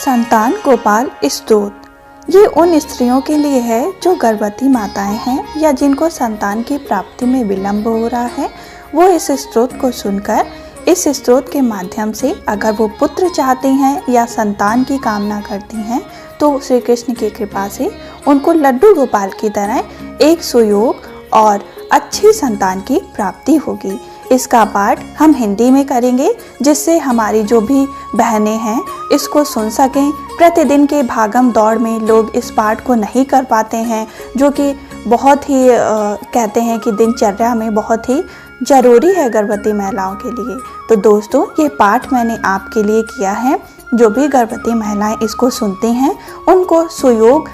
संतान गोपाल स्तोत्र, ये उन स्त्रियों के लिए है जो गर्भवती माताएं हैं या जिनको संतान की प्राप्ति में विलंब हो रहा है। वो इस स्तोत्र को सुनकर इस स्तोत्र के माध्यम से अगर वो पुत्र चाहती हैं या संतान की कामना करती हैं तो श्री कृष्ण की कृपा से उनको लड्डू गोपाल की तरह एक सुयोग और अच्छी संतान की प्राप्ति होगी। इसका पाठ हम हिंदी में करेंगे जिससे हमारी जो भी बहनें हैं इसको सुन सकें। प्रतिदिन के भागम दौड़ में लोग इस पाठ को नहीं कर पाते हैं, जो कि बहुत ही कहते हैं कि दिनचर्या में बहुत ही ज़रूरी है गर्भवती महिलाओं के लिए। तो दोस्तों, ये पाठ मैंने आपके लिए किया है। जो भी गर्भवती महिलाएं इसको सुनती हैं उनको सुयोग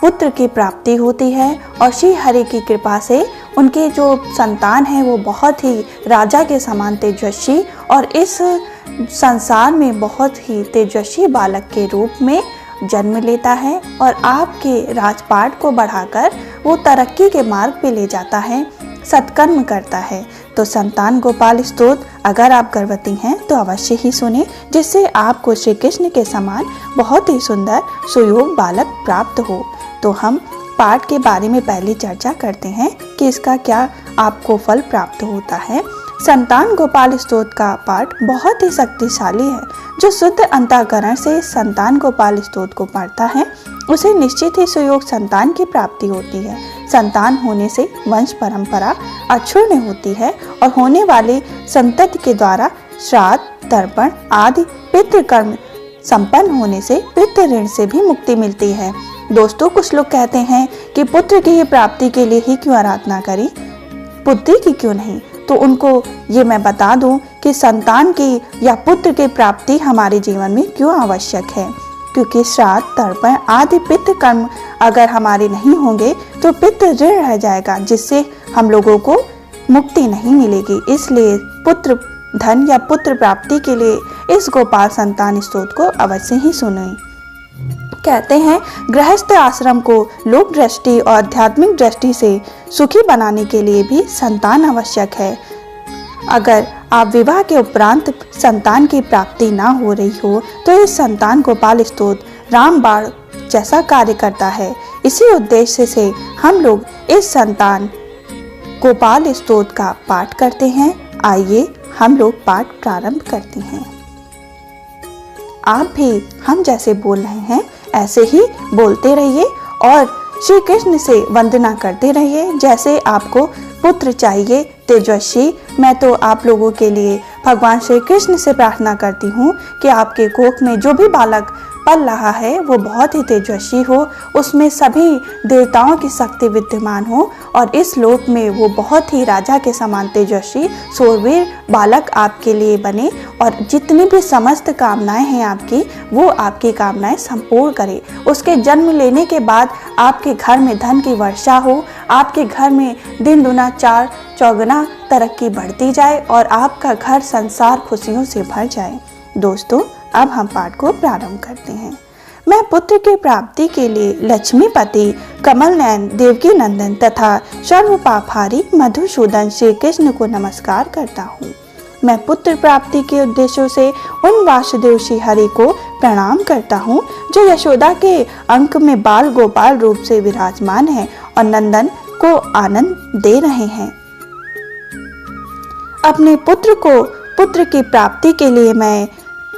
पुत्र की प्राप्ति होती है और श्री हरि की कृपा से उनके जो संतान है वो बहुत ही राजा के समान तेजस्वी और इस संसार में बहुत ही तेजस्वी बालक के रूप में जन्म लेता है और आपके राजपाट को बढ़ाकर वो तरक्की के मार्ग पे ले जाता है, सत्कर्म करता है। तो संतान गोपाल स्तोत्र अगर आप गर्भवती हैं तो अवश्य ही सुने, जिससे आपको श्री कृष्ण के समान बहुत ही सुंदर सुयोग बालक प्राप्त हो। तो हम पाठ के बारे में पहले चर्चा करते हैं कि इसका क्या आपको फल प्राप्त होता है। संतान गोपाल स्तोत्र का पाठ बहुत ही शक्तिशाली है। जो शुद्ध अंतःकरण से संतान गोपाल स्तोत्र को पढ़ता है उसे निश्चित ही सुयोग संतान की प्राप्ति होती है। संतान होने से वंश परंपरा अक्षुण्ण होती है और होने वाले संतति के द्वारा श्राद्ध, तर्पण आदि पितृकर्म संपन्न होने से पितृ ऋण से भी मुक्ति मिलती है। दोस्तों, कुछ लोग कहते हैं कि पुत्र की प्राप्ति के लिए ही क्यों आराधना करें, पुत्री की क्यों नहीं। तो उनको ये मैं बता दूं कि संतान की या पुत्र की प्राप्ति हमारे जीवन में क्यों आवश्यक है, क्योंकि श्राद्ध, तर्पण आदि पितृ कर्म अगर हमारे नहीं होंगे तो पितृ ऋण रह जाएगा, जिससे हम लोगों को मुक्ति नहीं मिलेगी। इसलिए पुत्र धन या पुत्र प्राप्ति के लिए इस गोपाल संतान स्तोत्र को अवश्य ही सुनें। कहते हैं गृहस्थ आश्रम को लोक दृष्टि और आध्यात्मिक दृष्टि से सुखी बनाने के लिए भी संतान आवश्यक है। अगर आप विवाह के उपरांत संतान की प्राप्ति ना हो रही हो तो इस संतान गोपाल स्तोत्र रामबाण जैसा कार्य करता है। इसी उद्देश्य से हम लोग इस संतान गोपाल स्तोत्र का पाठ करते हैं। आइए हम लोग पाठ प्रारंभ करते हैं। आप भी हम जैसे बोल रहे हैं ऐसे ही बोलते रहिए और श्री कृष्ण से वंदना करते रहिए। जैसे आपको पुत्र चाहिए तेजस्वी, मैं तो आप लोगों के लिए भगवान श्री कृष्ण से प्रार्थना करती हूँ कि आपके कोख में जो भी बालक पल रहा है वो बहुत ही तेजस्वी हो, उसमें सभी देवताओं की शक्ति विद्यमान हो और इस लोक में वो बहुत ही राजा के समान तेजस्वी शूरवीर बालक आपके लिए बने और जितनी भी समस्त कामनाएं हैं आपकी वो आपकी कामनाएं संपूर्ण करे। उसके जन्म लेने के बाद आपके घर में धन की वर्षा हो, आपके घर में दिन दुना चार चौगुना तरक्की बढ़ती जाए और आपका घर संसार खुशियों से भर जाए। दोस्तों, अब हम पाठ को प्रारंभ करते हैं। मैं पुत्र की प्राप्ति के लिए लक्ष्मीपति, कमल नयन, देवकी नंदन तथा सर्व पापहारी मधुसूदन श्री कृष्ण को नमस्कार करता हूँ। मैं पुत्र प्राप्ति के उद्देश्यों से उन वासुदेव श्री हरि को प्रणाम करता हूँ जो यशोदा के अंक में बाल गोपाल रूप से विराजमान है और नंदन को आनंद दे रहे हैं। अपने पुत्र की प्राप्ति के लिए मैं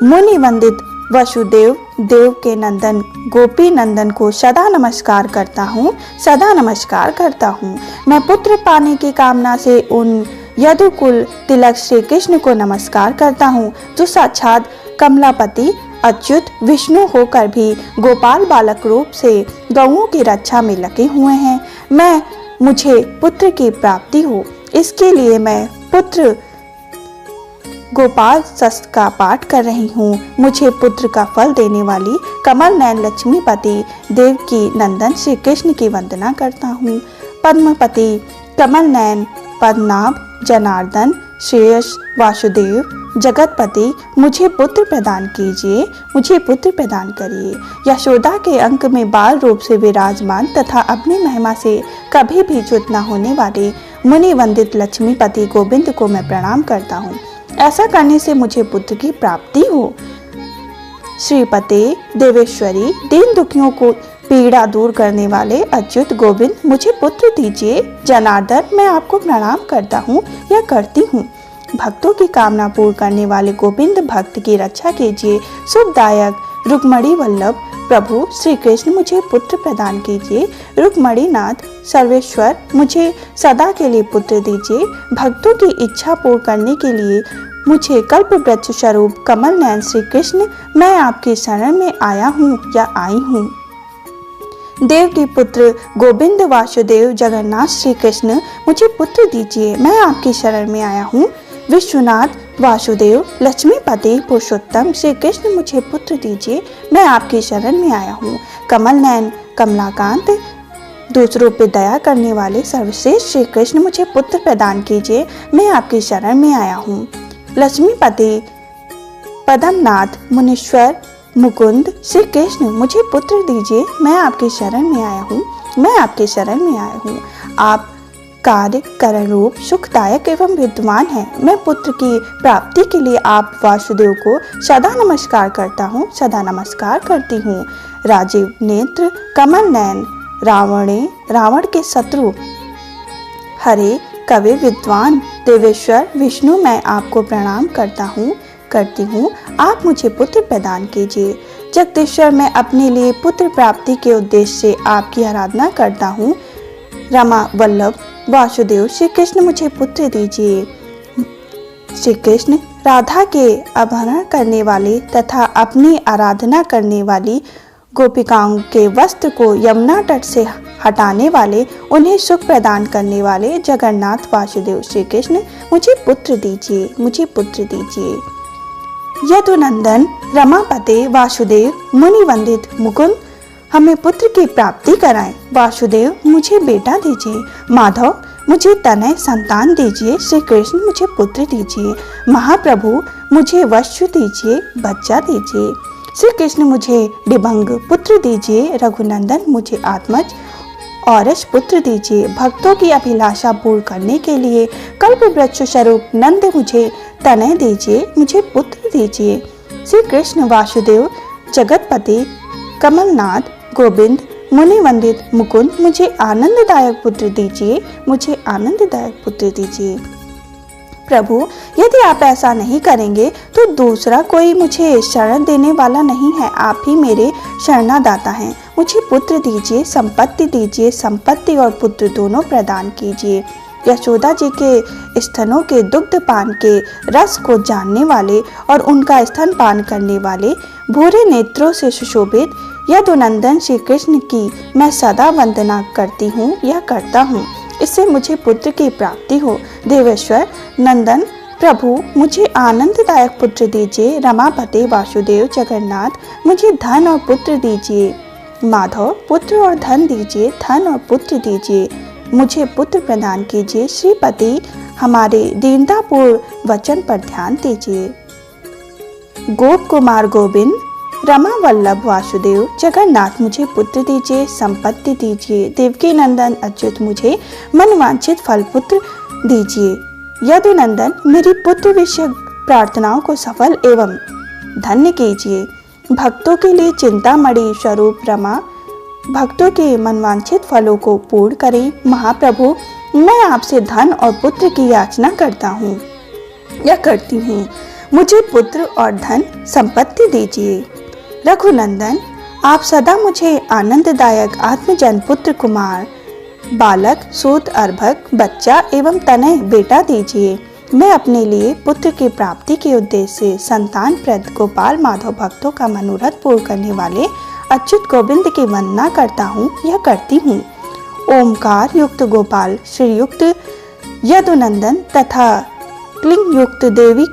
मुनि वंदित वसुदेव देव के नंदन गोपी नंदन को सदा नमस्कार करता हूँ। मैं पुत्र पाने की कामना से उन यदुकुल तिलक श्री कृष्ण को नमस्कार करता हूँ जो साक्षात कमलापति अच्युत विष्णु होकर भी गोपाल बालक रूप से गौओं की रक्षा में लगे हुए हैं। मुझे पुत्र की प्राप्ति हो, इसके लिए मैं पुत्र गोपाल शस्त्र का पाठ कर रही हूँ। मुझे पुत्र का फल देने वाली कमल नयन लक्ष्मीपति देवकी नंदन श्री कृष्ण की वंदना करता हूँ। पद्मपति, कमल नयन, पद्मनाभ, जनार्दन, श्रेयस, वासुदेव, जगतपति, मुझे पुत्र प्रदान कीजिए, मुझे पुत्र प्रदान करिए। यशोदा के अंक में बाल रूप से विराजमान तथा अपनी महिमा से कभी भी च्युत न होने वाले मुनि वंदित लक्ष्मीपति गोविंद को मैं प्रणाम करता हूँ। ऐसा करने से मुझे पुत्र की प्राप्ति हो। श्रीपते, देवेश्वरी, दीन दुखियों को पीड़ा दूर करने वाले अच्युत गोविंद मुझे पुत्र दीजिए। जनार्दन, मैं आपको प्रणाम करता हूँ या करती हूँ। भक्तों की कामना पूर्ण करने वाले गोविंद, भक्त की रक्षा कीजिए। सुखदायक रुक्मणी वल्लभ प्रभु श्री कृष्ण मुझे पुत्र प्रदान कीजिए। रुक्मणी नाथ सर्वेश्वर मुझे सदा के लिए पुत्र दीजिए। भक्तों की इच्छा पूर्ण करने के लिए मुझे कल्प वृक्ष स्वरूप कमल नयन श्री कृष्ण, मैं आपकी शरण में आया हूँ या आई हूँ। देवकी पुत्र गोविंद, वासुदेव, जगन्नाथ श्री कृष्ण मुझे पुत्र दीजिए। मैं आपकी शरण में आया हूँ। विश्वनाथ, वासुदेव, लक्ष्मीपति, पुरुषोत्तम श्री कृष्ण मुझे पुत्र दीजिए। मैं आपकी शरण में आया हूँ। कमल नयन, कमलाकांत, दूसरों पे दया करने वाले सर्वश्रेष्ठ श्री कृष्ण मुझे पुत्र प्रदान कीजिए। मैं आपकी शरण में आया हूँ। लक्ष्मीपति, पद्मनाथ, मुनीश्वर, मुकुंद श्री कृष्ण मुझे पुत्र दीजिए। मैं आपकी शरण में आया हूँ। मैं आपकी शरण में आया हूँ। आप कार्य करण रूप, सुखदायक एवं विद्वान हैं। मैं पुत्र की प्राप्ति के लिए आप वासुदेव को सदा नमस्कार करता हूँ, सदा नमस्कार करती हूँ। राजीव नेत्र, कमल नयन, रावण के शत्रु, हरे कवि विद्वान, देवेश्वर विष्णु, मैं आपको प्रणाम करती हूँ। आप मुझे पुत्र प्रदान कीजिए। जगदीश्वर, मैं अपने लिए पुत्र प्राप्ति के उद्देश्य से आपकी आराधना करता हूँ। रमा वल्लभ वासुदेव श्री कृष्ण मुझे पुत्र दीजिए। श्री कृष्ण, राधा के अपहरण करने वाले तथा अपनी आराधना करने वाली गोपिकाओं के वस्त्र को यमुना तट से हटाने वाले, उन्हें सुख प्रदान करने वाले जगन्नाथ वासुदेव श्री कृष्ण मुझे पुत्र दीजिए। मुझे पुत्र दीजिए। यदुनंदन, रमापते, वासुदेव, मुनि वंदित मुकुंद, हमें पुत्र की प्राप्ति कराएं। वासुदेव, मुझे बेटा दीजिए। माधव, मुझे तनय संतान दीजिए। श्री कृष्ण, मुझे पुत्र दीजिए। महाप्रभु, मुझे वश्य दीजिए, बच्चा दीजिए। श्री कृष्ण, मुझे डिभंग पुत्र दीजिए। रघुनंदन, मुझे आत्मज औरस पुत्र दीजिए। भक्तों की अभिलाषा पूर्ण करने के लिए कल्प वृक्ष स्वरूप नंद, मुझे तनय दीजिए, मुझे पुत्र दीजिए। श्री कृष्ण, वासुदेव, जगतपति, कमलनाथ, गोविंद, मुनि वंदित मुकुंद, मुझे आनंददायक पुत्र दीजिए। मुझे आनंददायक पुत्र दीजिए। प्रभु, यदि आप ऐसा नहीं करेंगे तो दूसरा कोई मुझे शरण देने वाला नहीं है। आप ही मेरे शरणादाता हैं। मुझे पुत्र दीजिए, संपत्ति दीजिए। संपत्ति और पुत्र दोनों प्रदान कीजिए। यशोदा जी के स्तनों के दुग्ध पान के रस को जानने वाले और उनका स्तन पान करने वाले, भूरे नेत्रों से सुशोभित यदुनंदन श्री कृष्ण की मैं सदा वंदना करती हूँ या करता हूँ। इससे मुझे पुत्र की प्राप्ति हो। देवेश्वर नंदन प्रभु, मुझे आनंददायक पुत्र दीजिए। रमापति, वासुदेव, जगन्नाथ, मुझे धन और पुत्र दीजिए। माधव, पुत्र और धन दीजिए। धन और पुत्र दीजिए। मुझे पुत्र प्रदान कीजिए। श्रीपति, हमारे दीनतापूर्ण वचन पर ध्यान दीजिए। गोप कुमार गोविंद, रमा वल्लभ वासुदेव, जगन्नाथ, मुझे पुत्र दीजिए, संपत्ति दीजिए। देवकी नंदन अच्युत, मुझे मनवांछित फल पुत्र दीजिए। यदुनंदन, मेरी पुत्र विषय प्रार्थनाओं को सफल एवं धन्य कीजिए। भक्तों के लिए चिंतामणि स्वरूप रमा, भक्तों के मनवांछित फलों को पूर्ण करें। महाप्रभु, मैं आपसे धन और पुत्र की याचना करता हूँ या करती हूँ। मुझे पुत्र और धन संपत्ति दीजिए। रघुनंदन, आप सदा मुझे आनंददायक आत्मजन पुत्र, कुमार, बालक, सूत, अर्भक, बच्चा एवं तनय बेटा दीजिए। मैं अपने लिए पुत्र की प्राप्ति के उद्देश्य से संतान प्रद गोपाल माधव भक्तों का मनोरथ पूर्ण करने वाले अच्युत गोविंद की वंदना करता हूँ या करती हूँ। ओमकार युक्त गोपाल, श्री युक्त यदुनंदन तथा क्लिंग युक्त देवी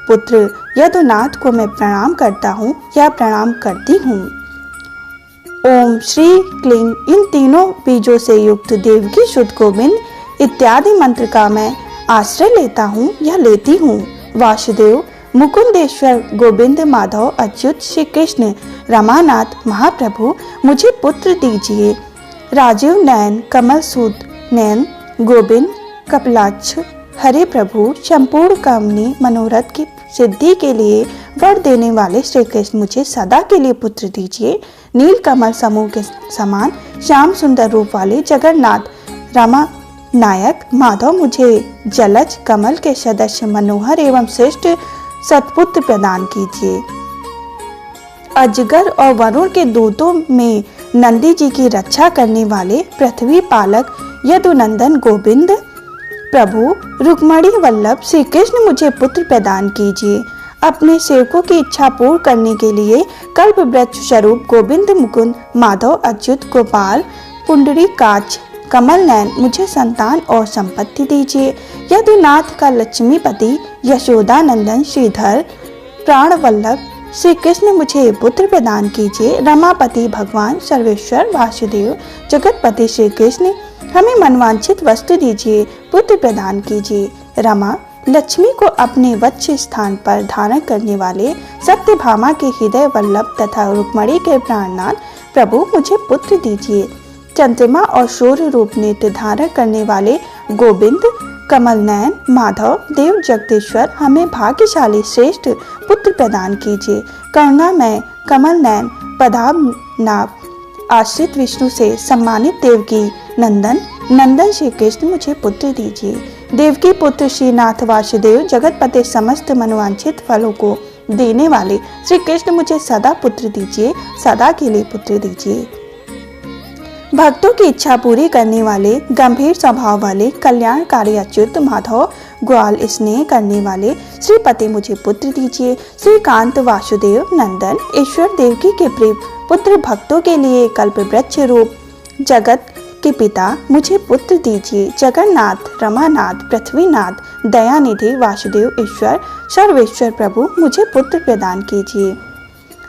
पुत्र यदुनाथ को मैं प्रणाम करता हूँ या प्रणाम करती हूँ। ओम श्री क्लिंग, इन तीनों बीजों से युक्त देवकी शुद्ध गोविंद इत्यादि मंत्र का मैं आश्रय लेता हूँ या लेती हूँ। वासुदेव, मुकुंदेश्वर, गोविंद, माधव, अच्युत, श्री कृष्ण, रमानाथ, महाप्रभु, मुझे पुत्र दीजिए। राजीव नयन, कमल सूत नयन, गोविंद, कपिलाक्ष, हरे प्रभु, संपूर्ण कामनी मनोरथ की सिद्धि के लिए वर देने वाले श्री कृष्ण, मुझे सदा के लिए पुत्र दीजिए। नील कमल समूह के समान श्याम सुंदर रूप वाले जगन्नाथ रमा नायक माधव, मुझे जलज कमल के सदस्य मनोहर एवं श्रेष्ठ सत्पुत्र प्रदान कीजिए। अजगर और वरुण के दूतों में नंदी जी की रक्षा करने वाले पृथ्वी पालक यदुनंदन गोविंद प्रभु रुक्मणी वल्लभ श्री कृष्ण, मुझे पुत्र प्रदान कीजिए। अपने सेवकों की इच्छा पूर्ण करने के लिए कल्प वृक्ष स्वरूप गोविंद मुकुंद माधव अच्युत गोपाल पुंडरीकाक्ष कमल नयन, मुझे संतान और संपत्ति दीजिए। यदुनाथ का लक्ष्मीपति यशोदा नंदन श्रीधर प्राण वल्लभ श्री कृष्ण, मुझे पुत्र प्रदान कीजिए। रमापति भगवान सर्वेश्वर वासुदेव जगतपति श्री कृष्ण, हमें मनवांछित वस्तु दीजिए, पुत्र प्रदान कीजिए। रमा लक्ष्मी को अपने वत्स स्थान पर धारण करने वाले सत्यभामा के हृदय वल्लभ तथा रुक्मणी के प्राणनाथ प्रभु, मुझे पुत्र दीजिए। चंद्रमा और सूर्य रूप नेत्र धारण करने वाले गोविंद कमल नयन माधव देव जगदीश्वर, हमें भाग्यशाली श्रेष्ठ पुत्र प्रदान कीजिए। करुणामय कमल नयन पद्मनाभ आश्रित विष्णु से सम्मानित देवकी नंदन श्री कृष्ण, मुझे पुत्र दीजिए। देवकी पुत्र श्रीनाथ वासुदेव जगतपति समस्त मनोवांछित फलों को देने वाले श्री कृष्ण, मुझे सदा पुत्र दीजिए, सदा के लिए पुत्र दीजिए। भक्तों की इच्छा पूरी करने वाले गंभीर स्वभाव वाले कल्याणकारी अच्युत माधव ग्वाल स्नेह करने वाले श्रीपति, मुझे पुत्र दीजिए। श्रीकांत वासुदेव नंदन ईश्वर देवकी के प्रिय पुत्र भक्तों के लिए कल्प वृक्ष रूप जगत के पिता, मुझे पुत्र दीजिए। जगन्नाथ रमानाथ पृथ्वीनाथ दयानिधि वासुदेव ईश्वर सर्वेश्वर प्रभु, मुझे पुत्र प्रदान कीजिए।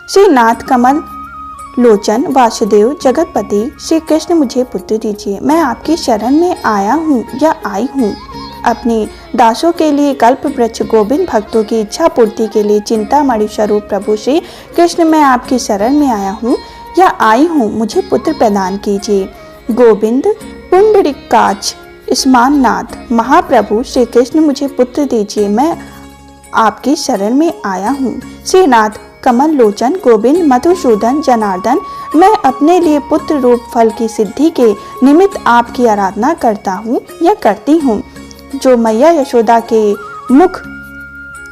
श्रीनाथ कमल लोचन वासुदेव जगतपति श्री कृष्ण, मुझे पुत्र दीजिए। मैं आपकी शरण में आया हूँ या आई हूँ। अपने दासों के लिए कल्प वृक्ष गोविंद भक्तों की इच्छा पूर्ति के लिए चिंतामणि स्वरूप प्रभु श्री कृष्ण, मैं आपकी शरण में आया हूँ या आई हूँ, मुझे पुत्र प्रदान कीजिए। गोविंद पुंडरीकाक्ष स्माननाथ महाप्रभु श्री कृष्ण, मुझे पुत्र दीजिए। मैं आपकी शरण में आया हूँ। श्रीनाथ कमल लोचन गोविंद मधुसूदन जनार्दन, मैं अपने लिए पुत्र रूप फल की सिद्धि के निमित्त आपकी आराधना करता हूँ या करती हूँ। जो मैया यशोदा के मुख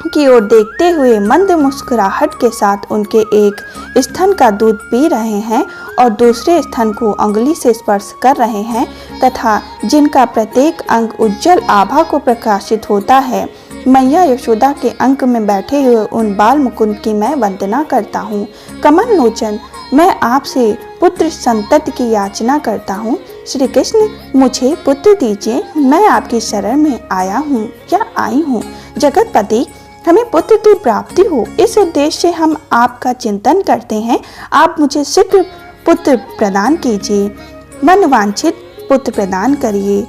की ओर देखते हुए मंद मुस्कुराहट के साथ उनके एक स्तन का दूध पी रहे हैं और दूसरे स्तन को अंगुली से स्पर्श कर रहे हैं तथा जिनका प्रत्येक अंग उज्जवल आभा को प्रकाशित होता है, मैया यशोदा के अंक में बैठे हुए उन बाल मुकुंद की मैं वंदना करता हूँ। कमल लोचन, मैं आपसे पुत्र संतति की याचना करता हूँ। श्री कृष्ण, मुझे पुत्र दीजिए। मैं आपकी शरण में आया हूँ या आई हूँ। जगतपति, हमें पुत्र की प्राप्ति हो, इस उद्देश्य से हम आपका चिंतन करते हैं। आप मुझे शीघ्र पुत्र प्रदान कीजिए, मनवांछित पुत्र प्रदान करिए।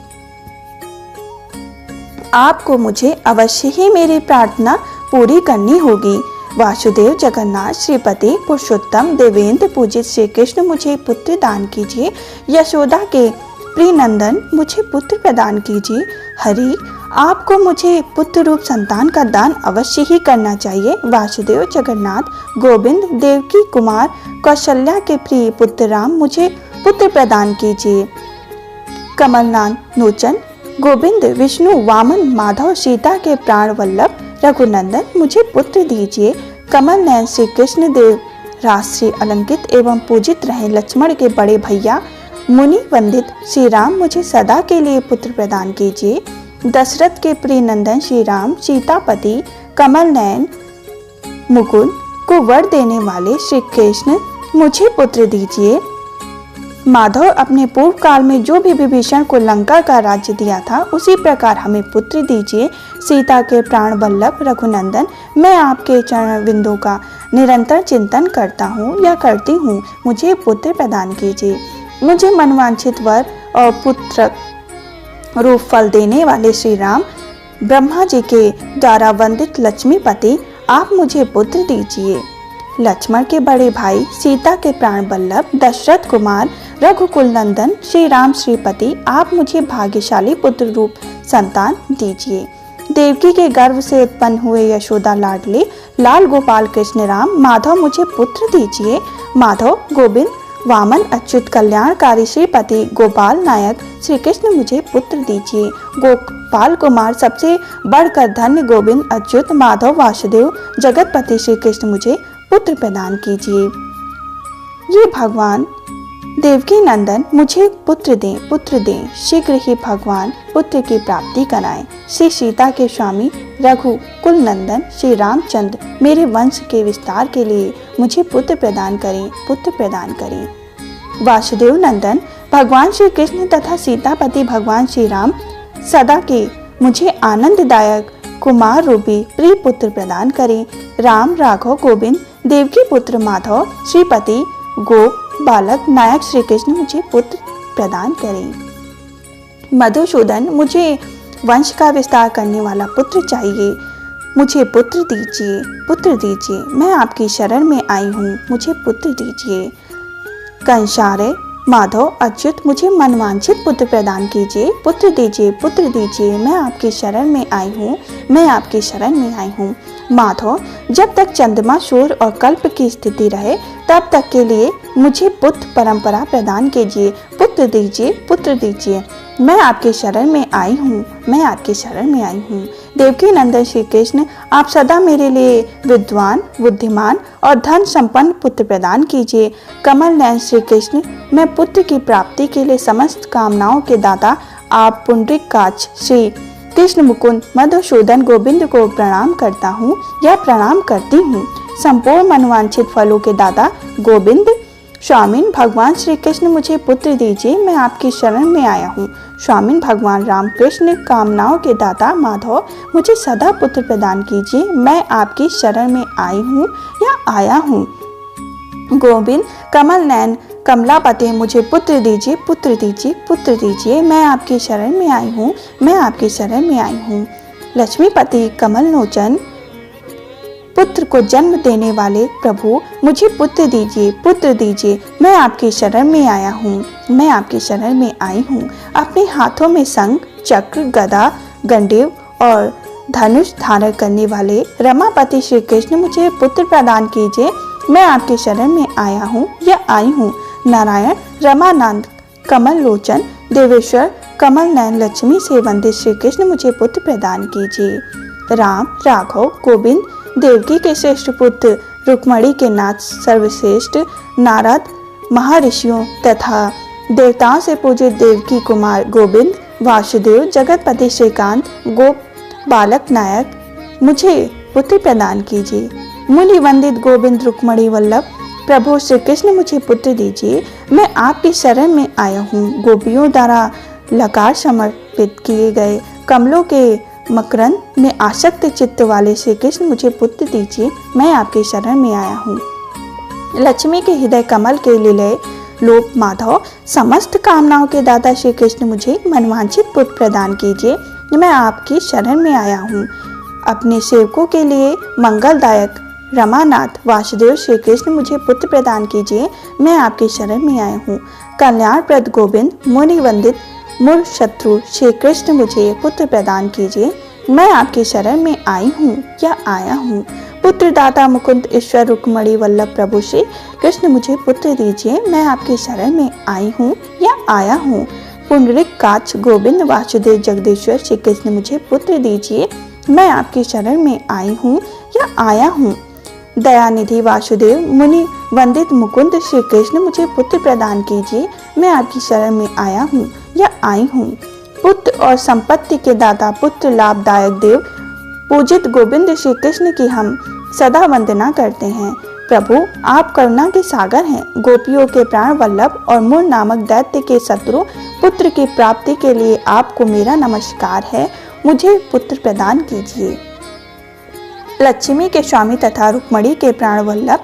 आपको मुझे अवश्य ही मेरी प्रार्थना पूरी करनी होगी। वासुदेव जगन्नाथ श्रीपति पुरुषोत्तम देवेंद्र पूजित श्री कृष्ण, मुझे पुत्र दान कीजिए। यशोदा के प्रिय नंदन, मुझे पुत्र प्रदान कीजिए। हरि, आपको मुझे पुत्र रूप संतान का दान अवश्य ही करना चाहिए। वासुदेव जगन्नाथ गोविंद देवकी कुमार कौशल्या के प्रिय पुत्र राम, मुझे पुत्र प्रदान कीजिए। कमलनाथ लोचन गोविंद विष्णु वामन माधव सीता के प्राण वल्लभ रघुनंदन, मुझे पुत्र दीजिए। कमल नयन श्री कृष्ण देव राष्ट्रीय अलंकृत एवं पूजित रहे लक्ष्मण के बड़े भैया मुनि वंदित श्री राम, मुझे सदा के लिए पुत्र प्रदान कीजिए। दशरथ के प्रिय नंदन श्री राम सीतापति कमल नयन मुकुंद को वर देने वाले श्री कृष्ण, मुझे पुत्र दीजिए। माधव अपने पूर्व काल में जो भी विभीषण को लंका का राज्य दिया था, उसी प्रकार हमें पुत्र दीजिए। सीता के प्राण वल्लभ रघुनंदन, मैं आपके चरण बिंदु का निरंतर चिंतन करता हूँ या करती हूँ, मुझे पुत्र प्रदान कीजिए। मुझे मनवांछित वर और पुत्र रूप फल देने वाले श्री राम ब्रह्मा जी के द्वारा वंदित लक्ष्मीपति, आप मुझे पुत्र दीजिए। लक्ष्मण के बड़े भाई सीता के प्राण वल्लभ दशरथ कुमार रघुकुल नंदन श्री राम श्रीपति, आप मुझे भाग्यशाली पुत्र रूप संतान दीजिए। देवकी के गर्भ से उत्पन्न हुए यशोदा लाडले लाल गोपाल कृष्ण राम, माधव मुझे पुत्र दीजिए। माधव गोविंद वामन अच्युत कल्याणकारी श्रीपति गोपाल नायक श्री कृष्ण मुझे पुत्र दीजिए। गोपाल कुमार सबसे बढ़कर धन्य गोविंद अच्युत माधव वासुदेव जगतपति श्री कृष्ण मुझे पुत्र प्रदान कीजिए। ये भगवान देवकी नंदन मुझे पुत्र दें, शीघ्र ही भगवान पुत्र की प्राप्ति कराएं। श्री सीता के स्वामी रघुकुल नंदन श्री रामचंद्र, मेरे वंश के विस्तार के लिए मुझे पुत्र प्रदान करें। वासुदेव नंदन भगवान श्री कृष्ण तथा सीतापति भगवान श्री राम, सदा के मुझे आनंददायक कुमार रूपी प्रिय पुत्र प्रदान करें। राम राघव गोविंद देवकी पुत्र माधव श्रीपति गोप बालक नायक श्री कृष्ण मुझे पुत्र प्रदान करें। मधुसूदन, मुझे वंश का विस्तार करने वाला पुत्र चाहिए, मुझे पुत्र दीजिए, मैं आपकी शरण में आई हूँ, मुझे पुत्र दीजिए। कंसारे माधव अच्युत, मुझे मनवांछित पुत्र प्रदान कीजिए, पुत्र दीजिए, मैं आपकी शरण में आई हूँ। माधव, जब तक चंद्रमा सूर्य और कल्प की स्थिति रहे तब तक के लिए मुझे पुत्र परंपरा प्रदान कीजिए, पुत्र दीजिए, मैं आपकी शरण में आई हूँ। देवकी नंदन श्री कृष्ण, आप सदा मेरे लिए विद्वान बुद्धिमान और धन संपन्न पुत्र प्रदान कीजिए। कमल नयन श्री कृष्ण, मैं पुत्र की प्राप्ति के लिए समस्त कामनाओं के दाता आप पुंडरीकाक्ष श्री कृष्ण मुकुंद मधुसूदन गोविंद को प्रणाम करती हूँ। संपूर्ण मनवांछित फलों के दाता गोविंद स्वामिन भगवान श्री कृष्ण, मुझे पुत्र दीजिए, मैं आपकी शरण में आया हूँ। स्वामिन भगवान राम कृष्ण, कामनाओं के दाता माधव, मुझे सदा पुत्र प्रदान कीजिए, मैं आपकी शरण में आया हूँ। गोविंद कमल नयन कमलापते, मुझे पुत्र दीजिए, मैं आपकी शरण में आई हूँ। लक्ष्मीपति कमल लोचन, पुत्र को जन्म देने वाले प्रभु, मुझे पुत्र दीजिए, मैं आपकी शरण में आई हूँ। अपने हाथों में शंख चक्र गदा गंडीव और धनुष धारण करने वाले रमापति श्री कृष्ण, मुझे पुत्र प्रदान कीजिए, मैं आपकी शरण में आई हूँ। नारायण रमानंद कमल लोचन देवेश्वर कमल नयन लक्ष्मी से वंदित श्री कृष्ण, मुझे पुत्र प्रदान कीजिए। राम राघव गोविंद देवकी के श्रेष्ठ पुत्र रुक्मणी के नाथ सर्वश्रेष्ठ नारद महर्षियों तथा देवताओं से पूजित देवकी कुमार गोविंद वासुदेव जगतपति श्रीकांत गोप बालक नायक, मुझे पुत्र प्रदान कीजिए। मुनि वंदित गोविंद रुक्मणी वल्लभ प्रभु श्री कृष्ण, मुझे पुत्र दीजिए, मैं आपकी शरण में आया हूँ। गोपियों द्वारा लकार समर्पित किए गए कमलों के मकरंद में आसक्त चित्त वाले श्री कृष्ण, मुझे पुत्र दीजिए, मैं आपकी शरण में आया हूँ। लक्ष्मी के हृदय कमल के लीलय लोक माधव, समस्त कामनाओं के दाता श्री कृष्ण, मुझे मनवांछित पुत्र प्रदान कीजिए, मैं आपकी शरण में आया हूँ। अपने सेवकों के लिए मंगलदायक रमानाथ वासुदेव श्री कृष्ण, मुझे पुत्र प्रदान कीजिए, मैं आपकी शरण में आया हूँ। कल्याणप्रद गोविंद मुनि वंदित मूल शत्रु श्री कृष्ण, मुझे पुत्र प्रदान कीजिए, मैं आपकी शरण में आया हूँ। पुत्र दाता मुकुंद ईश्वर रुक्मणी वल्लभ प्रभु श्री कृष्ण, मुझे पुत्र दीजिए, मैं आपकी शरण में आया हूँ। पुंडरीकाक्ष गोविंद वासुदेव जगदीश्वर श्री कृष्ण, मुझे पुत्र दीजिए, मैं आपकी शरण में आया हूँ। दयानिधि वासुदेव मुनि वंदित मुकुंद श्री कृष्ण, मुझे पुत्र प्रदान कीजिए, मैं आपकी शरण में आई हूँ। पुत्र और संपत्ति के दाता पुत्र लाभदायक देव पूजित गोविंद श्री कृष्ण की हम सदा वंदना करते हैं। प्रभु आप करुणा के सागर हैं, गोपियों के प्राण वल्लभ और मूल नामक दैत्य के शत्रु पुत्र की प्राप्ति के लिए आपको मेरा नमस्कार है, मुझे पुत्र प्रदान कीजिए। लक्ष्मी के स्वामी तथा रुक्मणी के प्राण वल्लभ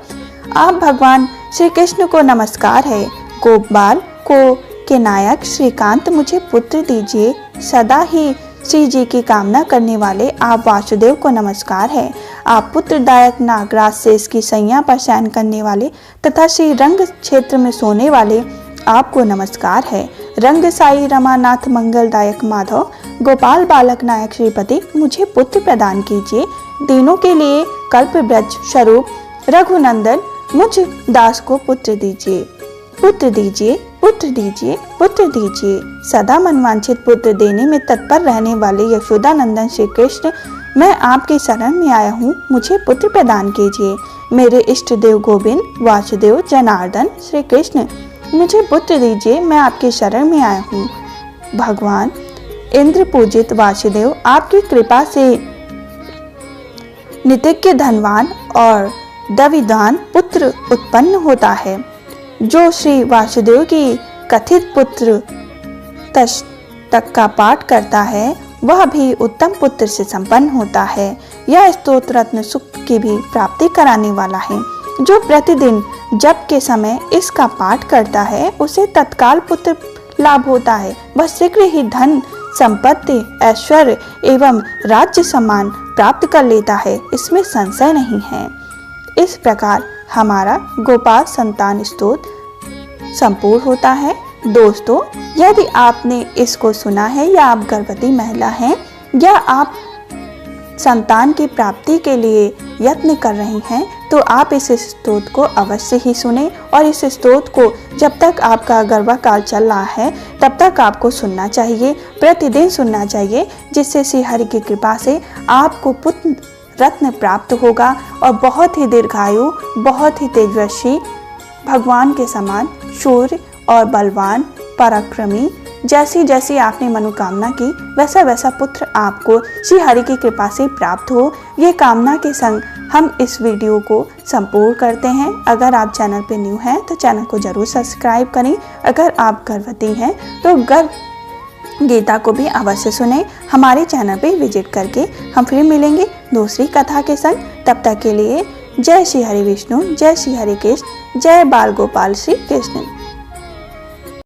आप भगवान श्री कृष्ण को नमस्कार है। गोपाल को के नायक श्रीकांत, मुझे पुत्र दीजिए। सदा ही श्री जी की कामना करने वाले आप वासुदेव को नमस्कार है। आप पुत्रदायक नागराज से इसकी सैया पर शयन करने वाले तथा श्री रंग क्षेत्र में सोने वाले आपको नमस्कार है। रंग साई रमानाथ मंगलदायक माधव गोपाल बालक नायक श्रीपति मुझे पुत्र प्रदान कीजिए। दीनों के लिए कल्प ब्रज स्वरूप रघुनंदन मुझ दास को पुत्र दीजिए, पुत्र दीजिए, पुत्र दीजिए, पुत्र दीजिए। सदा मनवांछित पुत्र देने में तत्पर रहने वाले यशोदानंदन श्री कृष्ण, मैं आपके शरण में आया हूँ, मुझे पुत्र प्रदान कीजिए। मेरे इष्ट देव गोविंद वासुदेव जनार्दन श्री कृष्ण, मुझे पुत्र दीजिए, मैं आपके शरण में आया हूँ। भगवान इंद्र पूजित वासुदेव, आपकी कृपा से नित्य धनवान और दविदान पुत्र उत्पन्न होता है। जो श्री वासुदेव की कथित पुत्र तक का पाठ करता है वह भी उत्तम पुत्र से संपन्न होता है। यह स्तोत्र रत्न सुख की भी प्राप्ति कराने वाला है। जो प्रतिदिन जप के समय इसका पाठ करता है उसे तत्काल पुत्र लाभ होता है। वह शीघ्र ही धन संपत्ति ऐश्वर्य एवं राज्य सम्मान प्राप्त कर लेता है, इसमें संशय नहीं है। इस प्रकार हमारा गोपाल संतान स्तोत्र संपूर्ण होता है। दोस्तों, यदि आपने इसको सुना है या आप गर्भवती महिला हैं या आप संतान की प्राप्ति के लिए यत्न कर रही हैं तो आप इस स्तोत्र को अवश्य ही सुने और इस स्तोत्र को जब तक आपका गर्भकाल चल रहा है तब तक आपको सुनना चाहिए, प्रतिदिन सुनना चाहिए, जिससे श्री हरि की कृपा से आपको पुत्र रत्न प्राप्त होगा और बहुत ही दीर्घायु, बहुत ही तेजस्वी, भगवान के समान शूर और बलवान पराक्रमी, जैसी जैसी आपने मनोकामना की वैसा वैसा पुत्र आपको श्री हरि की कृपा से प्राप्त हो, ये कामना के संग हम इस वीडियो को संपूर्ण करते हैं। अगर आप चैनल पे न्यू हैं तो चैनल को जरूर सब्सक्राइब करें। अगर आप गर्भवती हैं तो गर्भ गीता को भी अवश्य सुने। हमारे चैनल पे विजिट करके हम फिर मिलेंगे दूसरी कथा के संग। तब तक के लिए जय श्री हरि विष्णु, जय श्री हरि कृष्ण, जय बाल गोपाल श्री कृष्ण।